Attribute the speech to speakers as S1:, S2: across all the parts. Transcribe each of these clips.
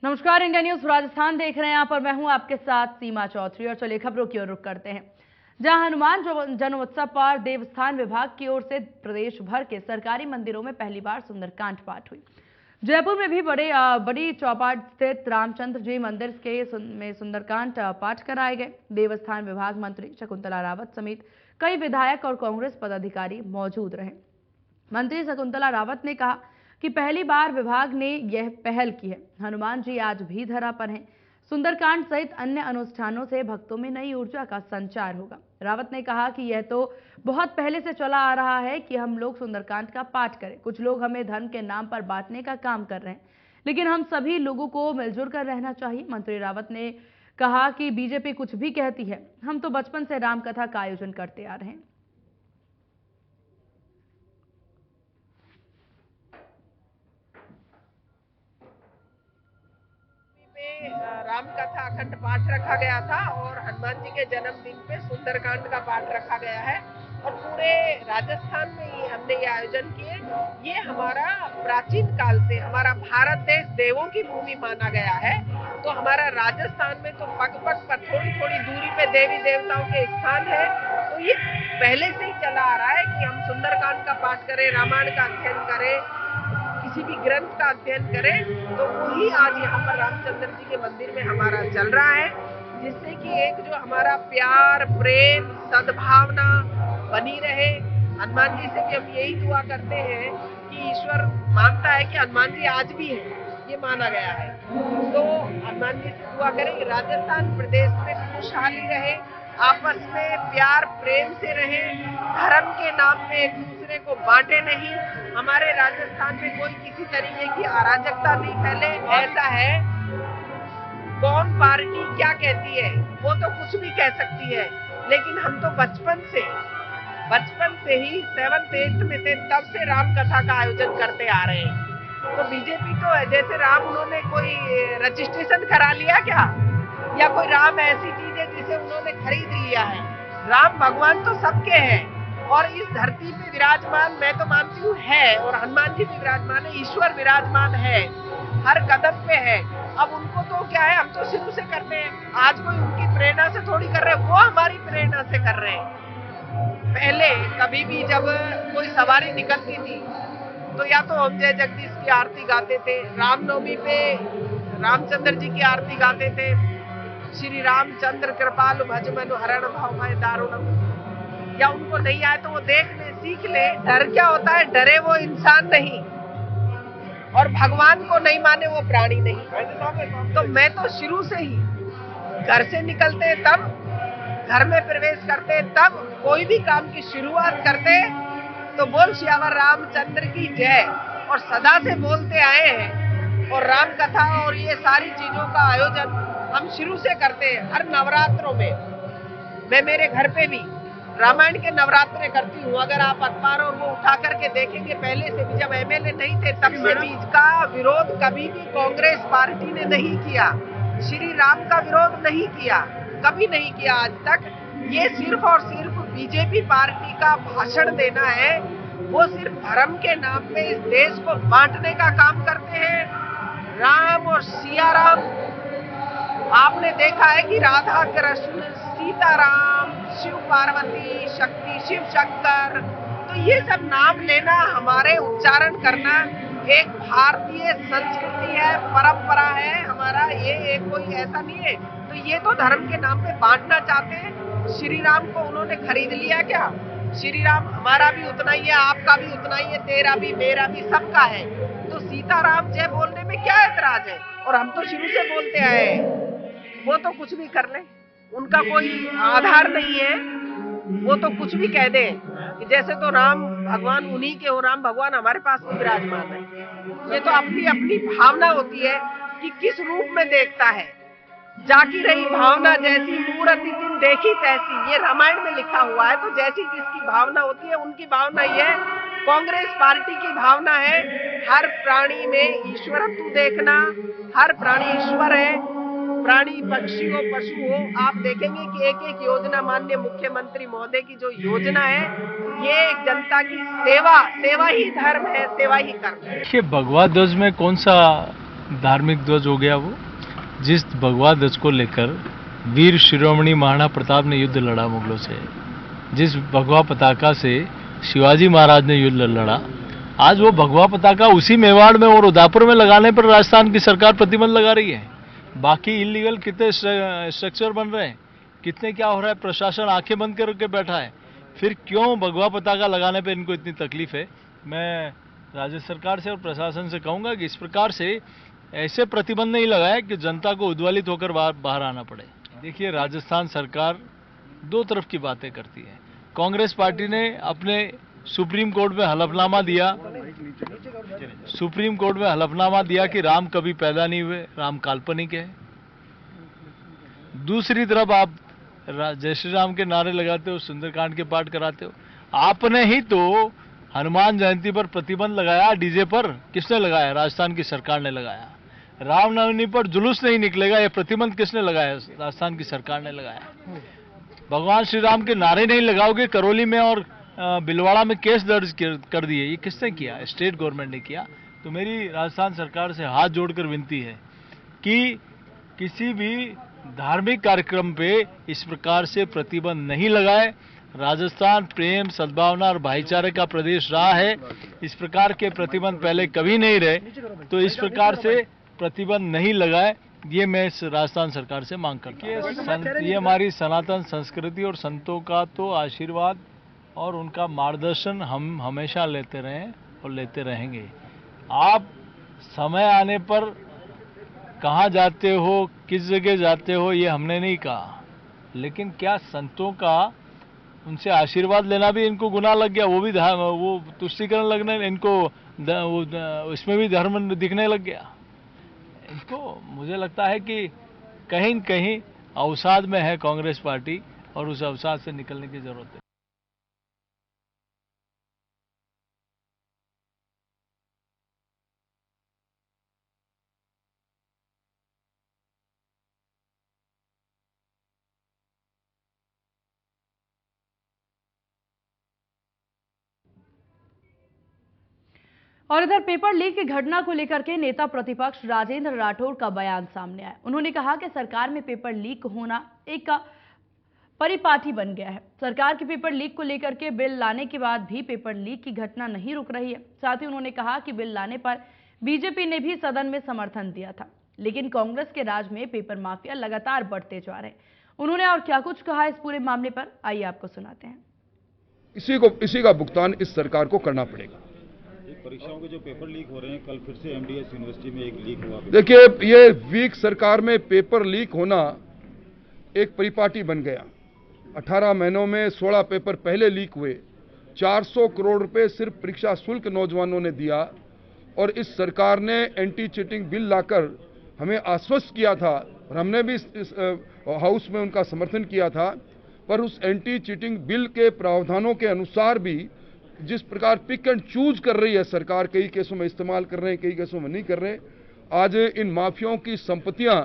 S1: नमस्कार, India news Rajasthan देख रहे हैं आप और मैं हूं आपके साथ सीमा चौधरी। और चलिए खबरों की ओर रुख करते हैं, जहां हनुमान जन्मोत्सव पर देवस्थान विभाग की ओर से प्रदेश भर के सरकारी मंदिरों में पहली बार सुंदरकांड पाठ हुई। जयपुर में भी बड़ी चौपाट स्थित रामचंद्र जी मंदिर में सुंदरकांड पाठ कराए गए। देवस्थान विभाग मंत्री शकुंतला रावत समेत कई विधायक और कांग्रेस पदाधिकारी मौजूद रहे। मंत्री शकुंतला रावत ने कहा कि पहली बार विभाग ने यह पहल की है। हनुमान जी आज भी धरा पर हैं। सुंदरकांड सहित अन्य अनुष्ठानों से भक्तों में नई ऊर्जा का संचार होगा। रावत ने कहा कि यह तो बहुत पहले से चला आ रहा है कि हम लोग सुंदरकांड का पाठ करें। कुछ लोग हमें धर्म के नाम पर बांटने का काम कर रहे हैं, लेकिन हम सभी लोगों को मिलजुल कर रहना चाहिए। मंत्री रावत ने कहा कि बीजेपी कुछ भी कहती है, हम तो बचपन से रामकथा का आयोजन करते आ रहे हैं।
S2: राम कथा अखंड पाठ रखा गया था और हनुमान जी के जन्मदिन पे सुंदरकांड का पाठ रखा गया है और पूरे राजस्थान में ही हमने ये आयोजन किए। ये हमारा प्राचीन काल से हमारा भारत देश देवों की भूमि माना गया है, तो हमारा राजस्थान में तो पग पग पर थोड़ी थोड़ी दूरी पे देवी देवताओं के स्थान है। तो ये पहले से ही चला आ रहा है कि हम सुंदरकांड का पाठ करें, रामायण का अध्ययन करें, किसी भी ग्रंथ का अध्ययन करें। तो वही आज यहाँ पर रामचंद्र जी के मंदिर में हमारा चल रहा है, जिससे कि एक जो हमारा प्यार, प्रेम, सद्भावना बनी रहे। हनुमान जी से भी हम यही दुआ करते हैं कि ईश्वर मानता है कि हनुमान जी आज भी है, ये माना गया है। तो हनुमान जी से दुआ करें कि राजस्थान प्रदेश में खुशहाली रहे, आपस में प्यार प्रेम से रहे, धर्म के नाम में एक दूसरे को बांटे नहीं, हमारे राजस्थान में कोई किसी तरीके की अराजकता नहीं फैले। ऐसा है, कौन पार्टी क्या कहती है वो तो कुछ भी कह सकती है, लेकिन हम तो बचपन से ही 7th 8th में थे, तब से राम कथा का आयोजन करते आ रहे हैं। तो बीजेपी तो जैसे राम उन्होंने कोई रजिस्ट्रेशन करा लिया क्या, या कोई राम ऐसी चीज है जिसे उन्होंने खरीद लिया है। राम भगवान तो सबके हैं और इस धरती पे विराजमान मैं तो मानती हूँ है, और हनुमान जी भी विराजमान है, ईश्वर विराजमान है, हर कदम पे है। अब उनको तो क्या है, हम तो शुरू से करते हैं, आज कोई उनकी प्रेरणा से थोड़ी कर रहे हैं, वो हमारी प्रेरणा से कर रहे हैं। पहले कभी भी जब कोई सवारी निकलती थी तो या तो हम जय जगदीश की आरती गाते थे, रामनवमी पे रामचंद्र जी की आरती गाते थे, श्री रामचंद्र कृपालु भज मनु हरण भव भय दारुणम, या उनको नहीं आए तो वो देख ले सीख ले। डर क्या होता है, डरे वो इंसान नहीं, और भगवान को नहीं माने वो प्राणी नहीं। तो मैं तो शुरू से ही घर से निकलते तब, घर में प्रवेश करते तब, कोई भी काम की शुरुआत करते तो बोल श्यावर रामचंद्र की जय, और सदा से बोलते आए हैं। और राम कथा और ये सारी चीजों का आयोजन हम शुरू से करते हैं। हर नवरात्रों में मैं मेरे घर पे भी रामायण के नवरात्रे करती हूँ। अगर आप अखबार और वो उठा करके देखेंगे, पहले से भी जब एमएलए नहीं थे तब से भी इसका विरोध कभी भी कांग्रेस पार्टी ने नहीं किया, श्री राम का विरोध नहीं किया, कभी नहीं किया आज तक। ये सिर्फ और सिर्फ बीजेपी पार्टी का भाषण देना है, वो सिर्फ धर्म के नाम पे इस देश को बांटने का काम करते हैं। राम और सिया राम, आपने देखा है कि राधा कृष्ण, सीताराम, शिव पार्वती, शक्ति शिव शंकर, तो ये सब नाम लेना, हमारे उच्चारण करना एक भारतीय संस्कृति है, परंपरा है हमारा, ये कोई ऐसा नहीं है। तो ये तो धर्म के नाम पे बांटना चाहते हैं। श्री राम को उन्होंने खरीद लिया क्या? श्री राम हमारा भी उतना ही है, आपका भी उतना ही है, तेरा भी मेरा भी सबका है। तो सीताराम जय बोलने में क्या ऐतराज है? और हम तो शुरू से बोलते आए हैं, वो तो कुछ भी कर ले, उनका कोई आधार नहीं है, वो तो कुछ भी कह दे कि जैसे तो राम भगवान उन्हीं के हो, राम भगवान हमारे पास भी विराजमान है। ये तो अपनी अपनी भावना होती है कि किस रूप में देखता है। जाकी रही भावना जैसी, मूर्ति दिन देखी तैसी, ये रामायण में लिखा हुआ है। तो जैसी जिसकी भावना होती है, उनकी भावना ये है। कांग्रेस पार्टी की भावना है हर प्राणी में ईश्वरत्व देखना, हर प्राणी ईश्वर है, प्राणी पक्षी हो पशु हो। आप देखेंगे कि एक एक योजना माननीय मुख्यमंत्री महोदय की जो योजना है, ये जनता की सेवा ही धर्म है, सेवा ही कर्म है।
S3: भगवा ध्वज में कौन सा धार्मिक ध्वज हो गया वो, जिस भगवा ध्वज को लेकर वीर शिरोमणि महाराणा प्रताप ने युद्ध लड़ा मुगलों से, जिस भगवा पताका से शिवाजी महाराज ने युद्ध लड़ा, आज वो भगवा पताका उसी मेवाड़ में और उदयपुर में लगाने पर राजस्थान की सरकार प्रतिबंध लगा रही है। बाकी इलीगल कितने स्ट्रक्चर बन रहे हैं, कितने क्या हो रहा है, प्रशासन आंखें बंद करके बैठा है, फिर क्यों भगवा पताका लगाने पे इनको इतनी तकलीफ है। मैं राज्य सरकार से और प्रशासन से कहूंगा कि इस प्रकार से ऐसे प्रतिबंध नहीं लगाए कि जनता को उद्वेलित होकर बाहर आना पड़े। देखिए, राजस्थान सरकार दो तरफ की बातें करती है। कांग्रेस पार्टी ने अपने सुप्रीम कोर्ट में हलफनामा दिया कि राम कभी पैदा नहीं हुए, राम काल्पनिक है। दूसरी तरफ आप जय श्री राम के नारे लगाते हो, सुंदरकांड के पाठ कराते हो। आपने ही तो हनुमान जयंती पर प्रतिबंध लगाया, डीजे पर किसने लगाया? राजस्थान की सरकार ने लगाया। रामनवमी पर जुलूस नहीं निकलेगा, यह प्रतिबंध किसने लगाया? राजस्थान की सरकार ने लगाया। भगवान श्री राम के नारे नहीं लगाओगे, करौली में और बिलवाड़ा में केस दर्ज कर दिए, ये किसने किया? स्टेट गवर्नमेंट ने किया। तो मेरी राजस्थान सरकार से हाथ जोड़कर विनती है कि किसी भी धार्मिक कार्यक्रम पे इस प्रकार से प्रतिबंध नहीं लगाए। राजस्थान प्रेम, सद्भावना और भाईचारे का प्रदेश रहा है। इस प्रकार के प्रतिबंध पहले कभी नहीं रहे, तो इस प्रकार से प्रतिबंध नहीं लगाए, ये मैं इस राजस्थान सरकार से मांग करता हूँ। ये हमारी सनातन संस्कृति और संतों का तो आशीर्वाद और उनका मार्गदर्शन हम हमेशा लेते रहे और लेते रहेंगे। आप समय आने पर कहाँ जाते हो, किस जगह जाते हो, ये हमने नहीं कहा, लेकिन क्या संतों का उनसे आशीर्वाद लेना भी इनको गुनाह लग गया? वो तुष्टीकरण लगने इनको इसमें भी धर्म दिखने लग गया इनको। मुझे लगता है कि कहीं न कहीं अवसाद में है कांग्रेस पार्टी और उस अवसाद से निकलने की जरूरत है।
S1: और इधर पेपर लीक की घटना को लेकर के नेता प्रतिपक्ष राजेंद्र राठौड़ का बयान सामने आया। उन्होंने कहा कि सरकार में पेपर लीक होना एक परिपाटी बन गया है। सरकार के पेपर लीक को लेकर के बिल लाने के बाद भी पेपर लीक की घटना नहीं रुक रही है। साथ ही उन्होंने कहा कि बिल लाने पर बीजेपी ने भी सदन में समर्थन दिया था, लेकिन कांग्रेस के राज में पेपर माफिया लगातार बढ़ते जा रहे हैं। उन्होंने और क्या कुछ कहा इस पूरे मामले पर, आइए आपको सुनाते हैं।
S4: इसी का भुगतान इस सरकार को करना पड़ेगा।
S5: परीक्षाओं के जो पेपर लीक हो रहे हैं, कल फिर से एमडीएस यूनिवर्सिटी में एक लीक हुआ।
S4: देखिए, ये वीक सरकार में पेपर लीक होना एक परिपाटी बन गया। 18 महीनों में 16 पेपर पहले लीक हुए। 400 करोड़ रुपए सिर्फ परीक्षा शुल्क नौजवानों ने दिया और इस सरकार ने एंटी चीटिंग बिल लाकर हमें आश्वस्त किया था और हमने भी इस हाउस में उनका समर्थन किया था। पर उस एंटी चीटिंग बिल के प्रावधानों के अनुसार भी जिस प्रकार पिक एंड चूज कर रही है सरकार, कई केसों में इस्तेमाल कर रहे हैं, कई केसों में नहीं कर रहे। आज इन माफियाओं की संपत्तियां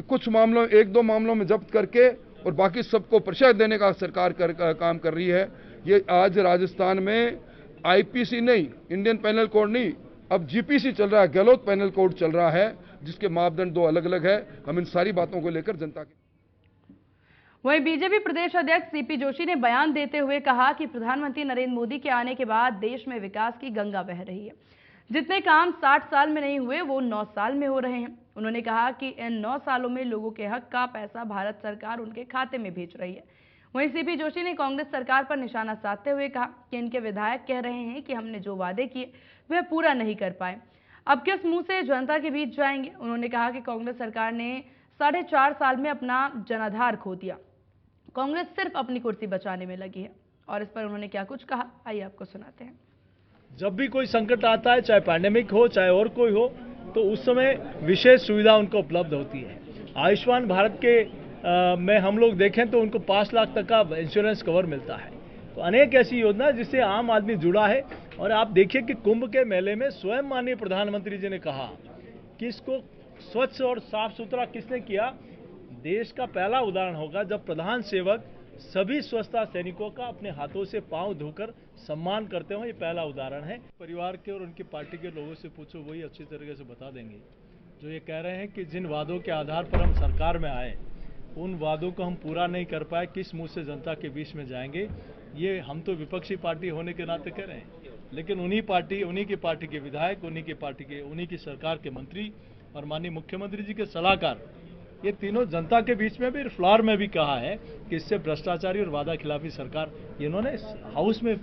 S4: कुछ मामलों, 1-2 मामलों में जब्त करके और बाकी सबको प्रशय देने का सरकार काम कर रही है। ये आज राजस्थान में आईपीसी नहीं, इंडियन पैनल कोड नहीं, अब जीपीसी चल रहा है, गहलोत पैनल कोड चल रहा है, जिसके मापदंड 2 अलग अलग है। हम इन सारी बातों को लेकर जनता के
S1: वहीं बीजेपी प्रदेश अध्यक्ष सीपी जोशी ने बयान देते हुए कहा कि प्रधानमंत्री नरेंद्र मोदी के आने के बाद देश में विकास की गंगा बह रही है। जितने काम 60 साल में नहीं हुए वो 9 साल में हो रहे हैं। उन्होंने कहा कि इन 9 सालों में लोगों के हक का पैसा भारत सरकार उनके खाते में भेज रही है। वहीं सीपी जोशी ने कांग्रेस सरकार पर निशाना साधते हुए कहा कि इनके विधायक कह रहे हैं कि हमने जो वादे किए वह पूरा नहीं कर पाए, अब किस मुंह से जनता के बीच जाएंगे। उन्होंने कहा कि कांग्रेस सरकार ने 4.5 साल में अपना जनाधार खो दिया। कांग्रेस सिर्फ अपनी कुर्सी बचाने में लगी है। और इस पर उन्होंने क्या कुछ कहा, आइए आपको सुनाते हैं।
S3: जब भी कोई संकट आता है, चाहे पैंडेमिक हो चाहे और कोई हो, तो उस समय विशेष सुविधा उनको उपलब्ध होती है। आयुष्मान भारत के में हम लोग देखें तो उनको 5 लाख तक का इंश्योरेंस कवर मिलता है। तो अनेक ऐसी योजना जिससे आम आदमी जुड़ा है। और आप देखिए कि कुंभ के मेले में स्वयं माननीय प्रधानमंत्री जी ने कहा कि इसको स्वच्छ और साफ सुथरा किसने किया। देश का पहला उदाहरण होगा जब प्रधान सेवक सभी स्वच्छता सैनिकों का अपने हाथों से पांव धोकर सम्मान करते हो। ये पहला उदाहरण है। परिवार के और उनकी पार्टी के लोगों से पूछो, वही अच्छी तरीके से बता देंगे जो ये कह रहे हैं कि जिन वादों के आधार पर हम सरकार में आए उन वादों को हम पूरा नहीं कर पाए, किस मुंह से जनता के बीच में जाएंगे। ये हम तो विपक्षी पार्टी होने के नाते कह रहे हैं, लेकिन उन्हीं की पार्टी के विधायक, उन्हीं की सरकार के मंत्री और माननीय मुख्यमंत्री जी के सलाहकार, ये तीनों जनता के बीच में भी, फ्लोर में भी कहा है कि इससे भ्रष्टाचारी और वादा खिलाफी सरकार, इन्होंने हाउस में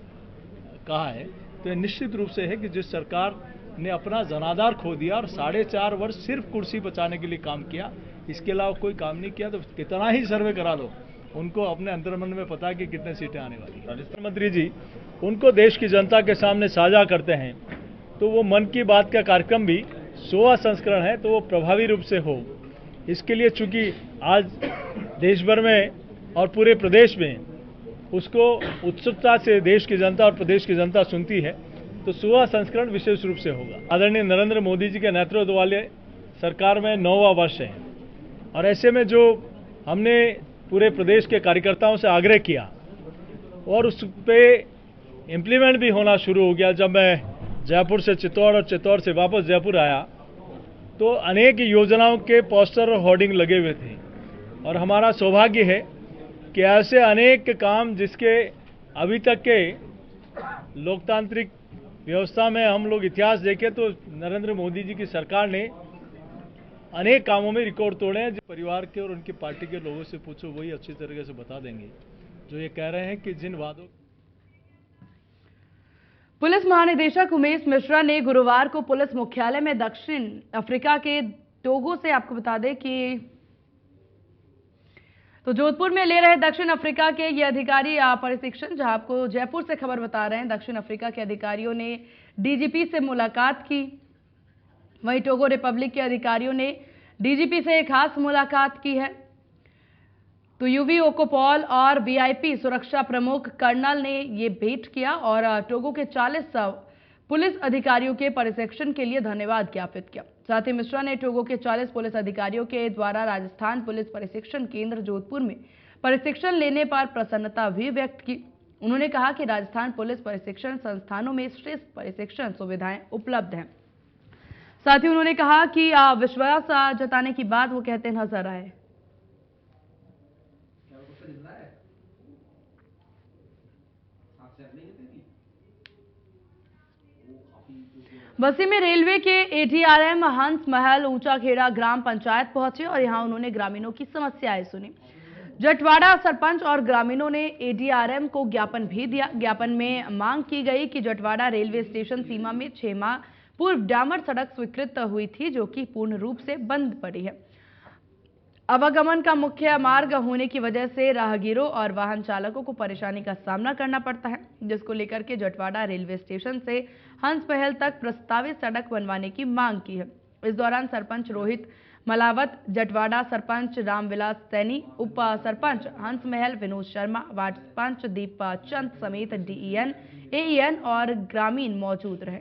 S3: कहा है। तो निश्चित रूप से है कि जिस सरकार ने अपना जनाधार खो दिया और 4.5 वर्ष सिर्फ कुर्सी बचाने के लिए काम किया, इसके अलावा कोई काम नहीं किया, तो कितना ही सर्वे करा दो, उनको अपने अंतर्मन में पता है कि कितने सीटें आने वाली हैं। राजस्थान मंत्री जी उनको देश की जनता के सामने साझा करते हैं, तो वो मन की बात का कार्यक्रम भी 100वां संस्करण है, तो वो प्रभावी रूप से हो। इसके लिए चूंकि आज देश भर में और पूरे प्रदेश में उसको उत्सुकता से देश की जनता और प्रदेश की जनता सुनती है, तो 100वां संस्करण विशेष रूप से होगा। आदरणीय नरेंद्र मोदी जी के नेतृत्व वाले सरकार में 9वां वर्ष है, और ऐसे में जो हमने पूरे प्रदेश के कार्यकर्ताओं से आग्रह किया और उस पे इम्प्लीमेंट भी होना शुरू हो गया। जब मैं जयपुर से चित्तौड़ और चित्तौड़ से वापस जयपुर आया तो अनेक योजनाओं के पोस्टर और होर्डिंग लगे हुए थे, और हमारा सौभाग्य है कि ऐसे अनेक काम जिसके अभी तक के लोकतांत्रिक व्यवस्था में हम लोग इतिहास देखें तो नरेंद्र मोदी जी की सरकार ने अनेक कामों में रिकॉर्ड तोड़े हैं। जो परिवार के और उनकी पार्टी के लोगों से पूछो, वही अच्छी तरीके से बता देंगे। जो ये कह रहे हैं कि जिन वादों।
S1: पुलिस महानिदेशक उमेश मिश्रा ने गुरुवार को पुलिस मुख्यालय में दक्षिण अफ्रीका के टोगो से, आपको बता दें कि तो जोधपुर में ले रहे दक्षिण अफ्रीका के ये अधिकारी प्रशिक्षण, जहां आपको जयपुर से खबर बता रहे हैं, दक्षिण अफ्रीका के अधिकारियों ने डीजीपी से मुलाकात की। वहीं टोगो रिपब्लिक के अधिकारियों ने डीजीपी से एक खास मुलाकात की है। तो यूवी ओकोपॉल और वीआईपी सुरक्षा प्रमुख कर्नल ने ये भेंट किया और टोगो के 40 पुलिस अधिकारियों के प्रशिक्षण के लिए धन्यवाद ज्ञापित किया। साथ ही मिश्रा ने टोगो के 40 पुलिस अधिकारियों के द्वारा राजस्थान पुलिस प्रशिक्षण केंद्र जोधपुर में प्रशिक्षण लेने पर प्रसन्नता भी व्यक्त की। उन्होंने कहा कि राजस्थान पुलिस प्रशिक्षण संस्थानों में श्रेष्ठ प्रशिक्षण सुविधाएं उपलब्ध हैं। साथ ही उन्होंने कहा कि विश्वास जताने की बात वो कहते नजर आए। बस्ती में रेलवे के एडीआरएम हंस महल ऊंचाखेड़ा ग्राम पंचायत पहुंचे और यहां उन्होंने ग्रामीणों की समस्याएं सुनी। जटवाड़ा सरपंच और ग्रामीणों ने एडीआरएम को ज्ञापन भी दिया। ज्ञापन में मांग की गई कि जटवाड़ा रेलवे स्टेशन सीमा में 6 माह पूर्व डामर सड़क स्वीकृत हुई थी, जो कि पूर्ण रूप से बंद पड़ी है। आवागमन का मुख्य मार्ग होने की वजह से राहगीरों और वाहन चालकों को परेशानी का सामना करना पड़ता है, जिसको लेकर के जटवाड़ा रेलवे स्टेशन से हंस महल तक प्रस्तावित सड़क बनवाने की मांग की है। इस दौरान सरपंच रोहित मलावत, जटवाड़ा सरपंच रामविलास सैनी, उप सरपंच हंस महल विनोद शर्मा, वार्ड पंच दीप चंद समेत डीईएन, एईएन और ग्रामीण मौजूद रहे।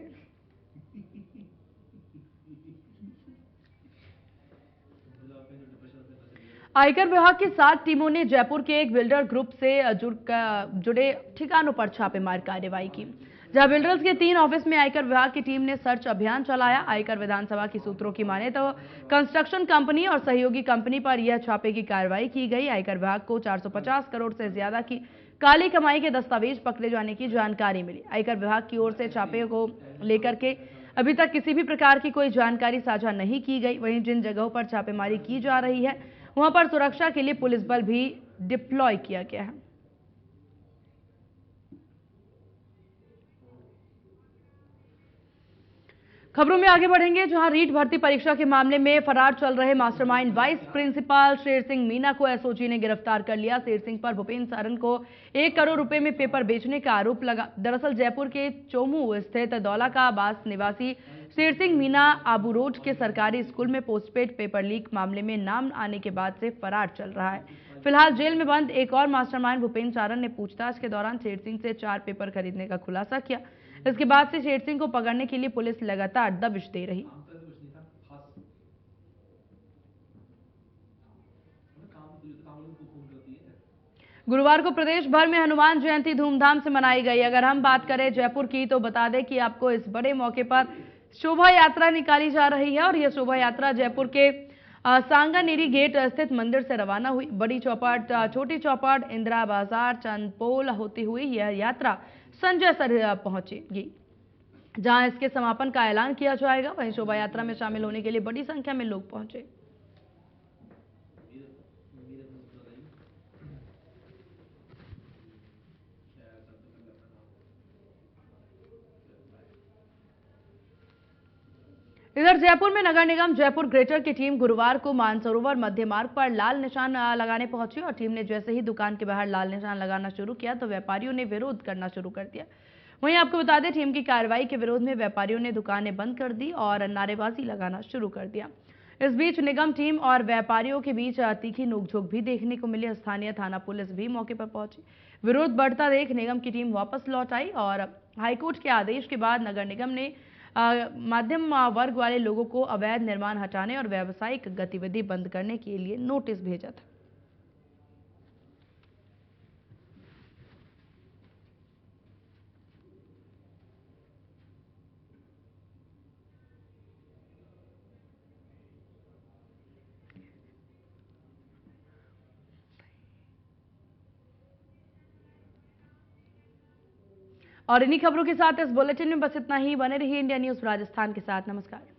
S1: आयकर विभाग की 7 टीमों ने जयपुर के एक बिल्डर ग्रुप से जुड़े ठिकानों पर छापेमार कार्रवाई की, जहां बिल्डर्स के 3 ऑफिस में आयकर विभाग की टीम ने सर्च अभियान चलाया। आयकर विधानसभा की सूत्रों की माने तो कंस्ट्रक्शन कंपनी और सहयोगी कंपनी पर यह छापे की कार्रवाई की गई। आयकर विभाग को 450 करोड़ से ज्यादा की काली कमाई के दस्तावेज पकड़े जाने की जानकारी मिली। आयकर विभाग की ओर से छापे को लेकर के अभी तक किसी भी प्रकार की कोई जानकारी साझा नहीं की गई। वहीं जिन जगहों पर छापेमारी की जा रही है वहां पर सुरक्षा के लिए पुलिस बल भी डिप्लॉय किया गया है। खबरों में आगे बढ़ेंगे, जहां रीट भर्ती परीक्षा के मामले में फरार चल रहे mastermind vice principal Sher Singh Meena को एसओजी ने गिरफ्तार कर लिया। शेर सिंह पर भूपेंद्र सारन को 1 करोड़ रुपए में पेपर बेचने का आरोप लगा। दरअसल जयपुर के चोमू स्थित दौलाकाबास निवासी शेर सिंह मीना आबू रोड के सरकारी स्कूल में पोस्टपेड पेपर लीक मामले में नाम आने के बाद से फरार चल रहा है। फिलहाल जेल में बंद एक और मास्टरमाइंड भूपेंद्र सारन ने पूछताछ के दौरान शेर सिंह से 4 पेपर खरीदने का खुलासा किया। इसके बाद से शेर सिंह को पकड़ने के लिए पुलिस लगातार दबिश दे रही। गुरुवार को प्रदेश भर में हनुमान जयंती धूमधाम से मनाई गई। अगर हम बात करें जयपुर की, तो बता दें कि आपको इस बड़े मौके पर शोभा यात्रा निकाली जा रही है और यह शोभा यात्रा जयपुर के सांगानेरी गेट स्थित मंदिर से रवाना हुई। बड़ी चौपाट, छोटी चौपाट, इंदिरा बाजार, चंदपोल होती हुई यह यात्रा संजय सर पहुंचेगी, जहां इसके समापन का ऐलान किया जाएगा। वहीं शोभा यात्रा में शामिल होने के लिए बड़ी संख्या में लोग पहुंचे। इधर जयपुर में नगर निगम जयपुर ग्रेटर की टीम गुरुवार को मानसरोवर मध्य मार्ग पर लाल निशान लगाने पहुंची और टीम ने जैसे ही दुकान के बाहर लाल निशान लगाना शुरू किया तो व्यापारियों ने विरोध करना शुरू कर दिया। वहीं आपको बता दें, टीम की कार्रवाई के विरोध में व्यापारियों ने दुकानें बंद कर दी और नारेबाजी लगाना शुरू कर दिया। इस बीच निगम टीम और व्यापारियों के बीच तीखी नोकझोंक भी देखने को मिली। स्थानीय थाना पुलिस भी मौके पर पहुंची। विरोध बढ़ता देख निगम की टीम वापस लौट आई और हाईकोर्ट के आदेश के बाद नगर निगम ने मध्यम वर्ग वाले लोगों को अवैध निर्माण हटाने और व्यावसायिक गतिविधि बंद करने के लिए नोटिस भेजा था। और इन्हीं खबरों के साथ इस बुलेटिन में बस इतना ही। बने रहिए इंडिया न्यूज राजस्थान के साथ। नमस्कार।